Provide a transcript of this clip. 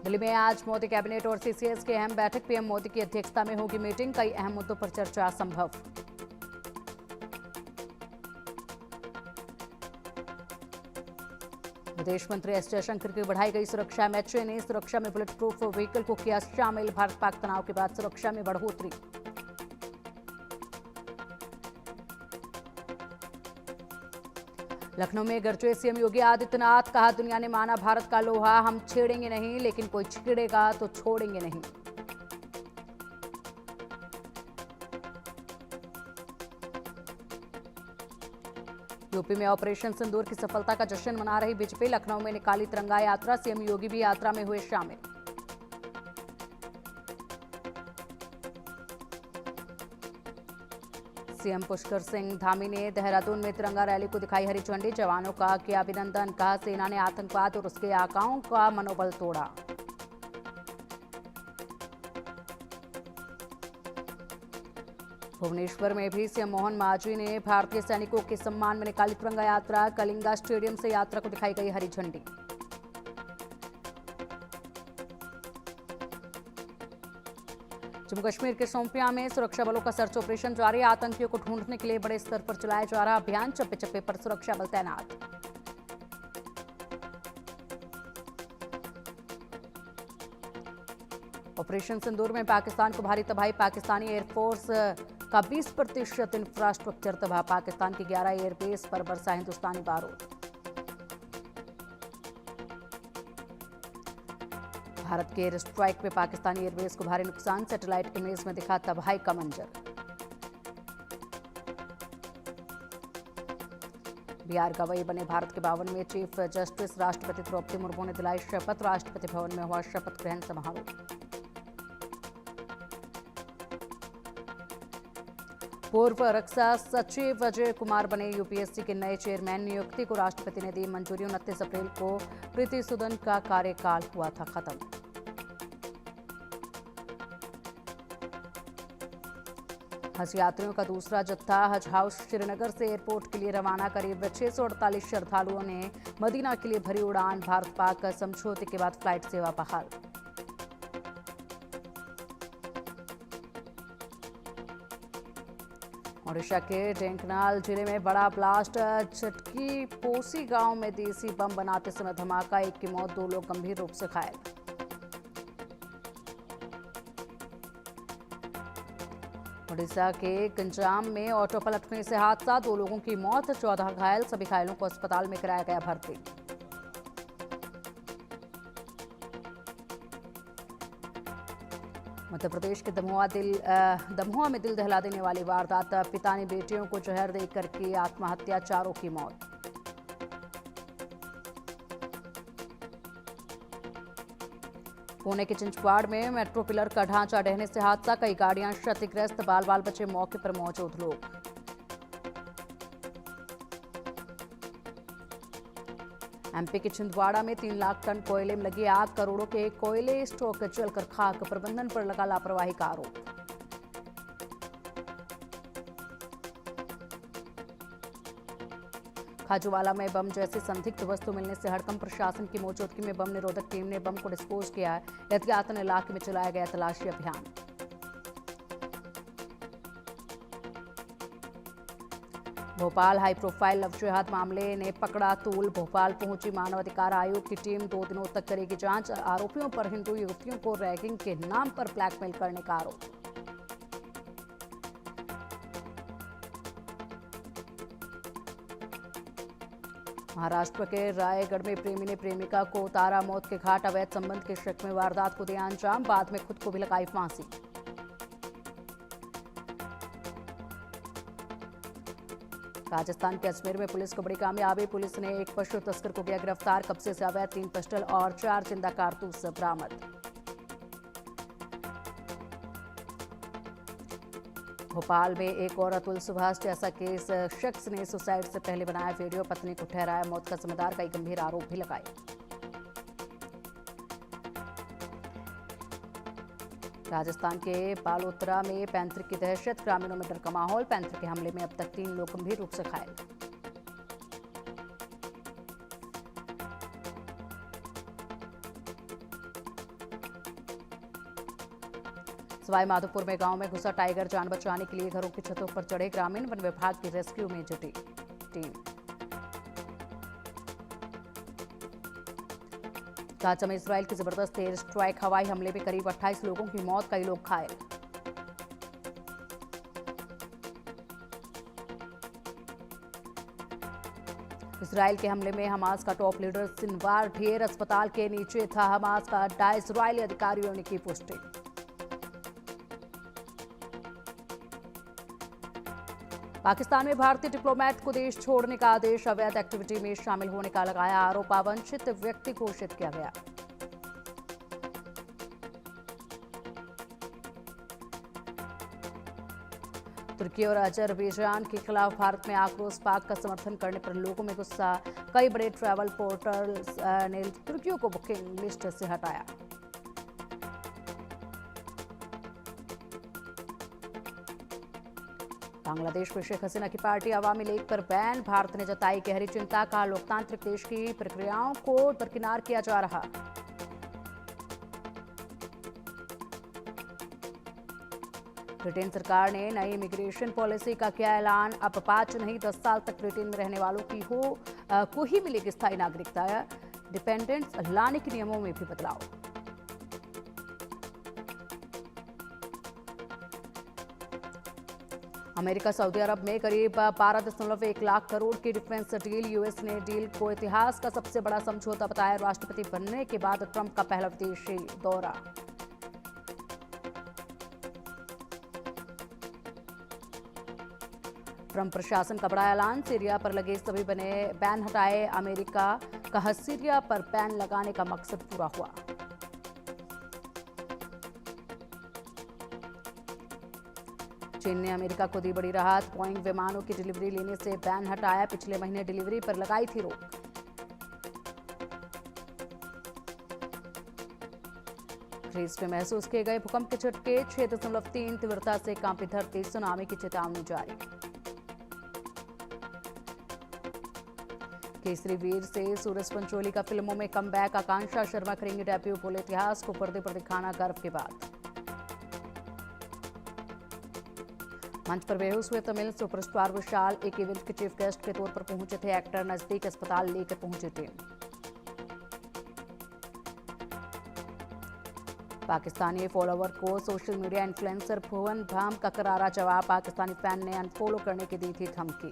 दिल्ली में आज मोदी कैबिनेट और सीसीएस की अहम बैठक। पीएम मोदी की अध्यक्षता में होगी मीटिंग, कई अहम मुद्दों पर चर्चा संभव। विदेश मंत्री एस जयशंकर की बढ़ाई गई सुरक्षा। एमएचए ने सुरक्षा में बुलेट प्रूफ व्हीकल को किया शामिल। भारत पाक तनाव के बाद सुरक्षा में बढ़ोतरी। लखनऊ में गरजे सीएम योगी आदित्यनाथ, कहा दुनिया ने माना भारत का लोहा, हम छेड़ेंगे नहीं, लेकिन कोई छेड़ेगा तो छोड़ेंगे नहीं। यूपी में ऑपरेशन सिंदूर की सफलता का जश्न मना रही बीजेपी। लखनऊ में निकाली तिरंगा यात्रा, सीएम योगी भी यात्रा में हुए शामिल। सीएम पुष्कर सिंह धामी ने देहरादून में तिरंगा रैली को दिखाई हरी झंडी। जवानों का किया अभिनंदन, कहा सेना ने आतंकवाद और उसके आकाओं का मनोबल तोड़ा। भुवनेश्वर में भी सीएम मोहन मांझी ने भारतीय सैनिकों के सम्मान में निकाली तिरंगा यात्रा। कलिंगा स्टेडियम से यात्रा को दिखाई गई हरी झंडी। जम्मू कश्मीर के शोपियां में सुरक्षा बलों का सर्च ऑपरेशन जारी। आतंकियों को ढूंढने के लिए बड़े स्तर पर चलाया जा रहा अभियान। चप्पे चप्पे पर सुरक्षा बल तैनात। ऑपरेशन सिंदूर में पाकिस्तान को भारी तबाही। पाकिस्तानी एयरफोर्स का 20% इंफ्रास्ट्रक्चर तबाह। पाकिस्तान की 11 एयरबेस पर बरसा हिंदुस्तानी बारूद। भारत के एयर स्ट्राइक में पाकिस्तानी एयरबेस को भारी नुकसान। सैटेलाइट इमेज में दिखा तबाही का मंजर। बिहार गवाही बने भारत के 52वें चीफ जस्टिस। राष्ट्रपति द्रौपदी मुर्मू ने दिलाई शपथ। राष्ट्रपति भवन में हुआ शपथ ग्रहण समारोह। पूर्व रक्षा सचिव अजय कुमार बने यूपीएससी के नए चेयरमैन। नियुक्ति को राष्ट्रपति ने दी मंजूरी। 29 अप्रैल को प्रीति सुदन का कार्यकाल हुआ था खत्म। हज यात्रियों का दूसरा जत्था हज हाउस श्रीनगर से एयरपोर्ट के लिए रवाना। करीब 648 श्रद्धालुओं ने मदीना के लिए भरी उड़ान। भारत पाक समझौते के बाद फ्लाइट सेवा बहाल। ओडिशा के ढेंकनाल जिले में बड़ा ब्लास्ट। चटकी पोसी गांव में देसी बम बनाते समय धमाका। एक की मौत, 2 लोग गंभीर रूप से घायल। ओडिशा के गंजाम में ऑटो पलटने से हादसा। 2 लोगों की मौत, 14 घायल। सभी घायलों को अस्पताल में कराया गया भर्ती। मध्य प्रदेश के दमोह में दिल दहला देने वाली वारदात। पिता ने बेटियों को जहर देकर की आत्महत्या, 4 की मौत। पुणे के चिंचवाड़ में मेट्रो पिलर का ढांचा ढहने से हादसा। कई गाड़ियां क्षतिग्रस्त, बाल बाल बचे मौके पर मौजूद लोग। एमपी के छिंदवाड़ा में 3 लाख टन कोयले में लगी आग। करोड़ों के कोयले स्टॉक जलकर खाक। प्रबंधन पर लगा लापरवाही का आरोप। खाजूवाला में बम जैसी संदिग्ध वस्तु मिलने से हड़कंप। प्रशासन की मौजूदगी में बम निरोधक टीम ने बम को डिस्पोज किया है। एहतियातन इलाके में चलाया गया तलाशी अभियान। भोपाल हाई प्रोफाइल लव जिहाद मामले ने पकड़ा तूल। भोपाल पहुंची मानवाधिकार आयोग की टीम। 2 दिनों तक करेगी जांच। आरोपियों पर हिंदू युवतियों को रैगिंग के नाम पर ब्लैकमेल करने का आरोप। महाराष्ट्र के रायगढ़ में प्रेमी ने प्रेमिका को उतारा मौत के घाट। अवैध संबंध के शक में वारदात को दिया अंजाम। बाद में खुद को भी लगाई फांसी। राजस्थान के अजमेर में पुलिस को बड़ी कामयाबी। पुलिस ने एक पशु तस्कर को किया गिरफ्तार। कब्जे से अवैध 3 पिस्टल और 4 जिंदा कारतूस बरामद। भोपाल में एक और अतुल सुभाष जैसा केस। शख्स ने सुसाइड से पहले बनाया वीडियो। पत्नी को ठहराया मौत का जिम्मेदार। कई गंभीर आरोप भी लगाए। राजस्थान के बालोतरा में पैंतरे की दहशत। ग्रामीणों में डर का माहौल। पैंतरे के हमले में अब तक 3 लोग गंभीर रूप से घायल। सवाई माधोपुर में गांव में घुसा टाइगर, जान बचाने के लिए घरों की छतों पर चढ़े ग्रामीण, वन विभाग की रेस्क्यू में जुटी टीम। गाजा में इजराइल की जबरदस्त एयर स्ट्राइक, हवाई हमले में करीब 28 लोगों की मौत, कई लोग घायल। इजराइल के हमले में हमास का टॉप लीडर सिनवार ढेर अस्पताल के नीचे था। हमास का अड्डा, इजरायली अधिकारियों ने की पुष्टि। पाकिस्तान में भारतीय डिप्लोमेट को देश छोड़ने का आदेश, अवैध एक्टिविटी में शामिल होने का लगाया आरोप, वांछित व्यक्ति घोषित किया गया। तुर्की और अजरबैजान के खिलाफ भारत में आक्रोश, पाक का समर्थन करने पर लोगों में गुस्सा, कई बड़े ट्रैवल पोर्टल्स ने तुर्कियों को बुकिंग लिस्ट से हटाया। बांग्लादेश में शेख हसीना की पार्टी अवामी लीग पर बैन, भारत ने जताई गहरी चिंता, कहा लोकतांत्रिक देश की प्रक्रियाओं को दरकिनार किया जा रहा। ब्रिटेन सरकार ने नई इमिग्रेशन पॉलिसी का किया ऐलान, अब 5 नहीं 10 साल तक ब्रिटेन में रहने वालों को ही मिलेगी स्थायी नागरिकता, डिपेंडेंट्स लाने के नियमों में भी बदलाव। अमेरिका सऊदी अरब में करीब 12.1 लाख करोड़ की डिफेंस डील, यूएस ने डील को इतिहास का सबसे बड़ा समझौता बताया, राष्ट्रपति बनने के बाद ट्रंप का पहला विदेशी दौरा। ट्रंप प्रशासन का बड़ा ऐलान, सीरिया पर लगे सभी बने बैन हटाए, अमेरिका कहा सीरिया पर बैन लगाने का मकसद पूरा हुआ। चीन ने अमेरिका को दी बड़ी राहत, बोइंग विमानों की डिलीवरी लेने से बैन हटाया, पिछले महीने डिलीवरी पर लगाई थी रोक। ग्रीस में महसूस किए गए भूकंप के झटके, 6.3 तीव्रता से कांपी धरती, सुनामी की चेतावनी जारी। केसरी वीर से सूरज पंचोली का फिल्मों में कमबैक, आकांक्षा शर्मा करेंगे डेब्यू, बोले इतिहास को पर्दे पर दिखाना गर्व की बात। मंच पर बेहोश हुए तमिल सुपरस्टार विशाल, एक इवेंट के चीफ गेस्ट के तौर पर पहुंचे थे एक्टर, नजदीक अस्पताल लेकर पहुंची टीम। पाकिस्तानी फॉलोवर को सोशल मीडिया इन्फ्लुएंसर भुवन भाम का करारा जवाब, पाकिस्तानी फैन ने अनफॉलो करने की दी थी धमकी।